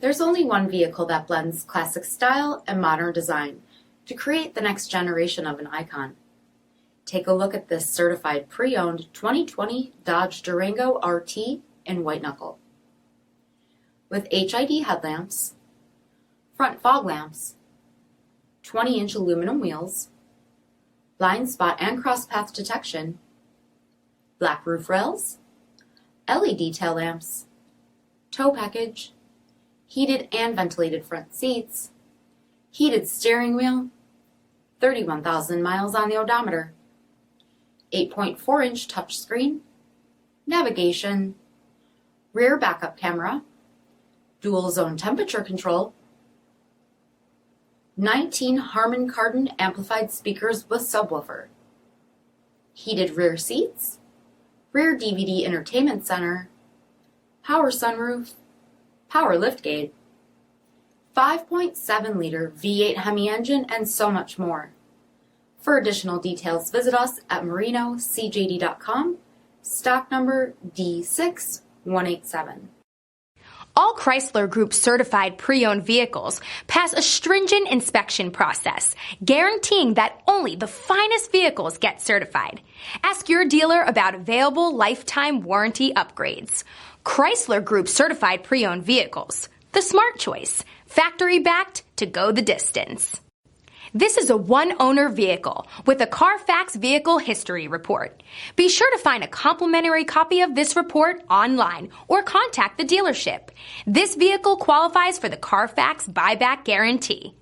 There's only one vehicle that blends classic style and modern design to create the next generation of an icon. Take a look at this certified pre-owned 2020 Dodge Durango RT in white knuckle. With HID headlamps, front fog lamps, 20-inch aluminum wheels, blind spot and cross path detection, black roof rails, LED tail lamps, tow package, heated and ventilated front seats, heated steering wheel, 31,000 miles on the odometer, 8.4-inch touchscreen, navigation, rear backup camera, dual zone temperature control, 19 Harman Kardon amplified speakers with subwoofer, heated rear seats, rear DVD entertainment center, power sunroof, power liftgate, 5.7-liter V8 HEMI engine, and so much more. For additional details, visit us at marinocjd.com, stock number D6187. All Chrysler Group certified pre-owned vehicles pass a stringent inspection process, guaranteeing that only the finest vehicles get certified. Ask your dealer about available lifetime warranty upgrades. Chrysler Group certified pre-owned vehicles, the smart choice, factory backed to go the distance. This is a one-owner vehicle with a CARFAX vehicle history report. Be sure to find a complimentary copy of this report online or contact the dealership. This vehicle qualifies for the CARFAX buyback guarantee.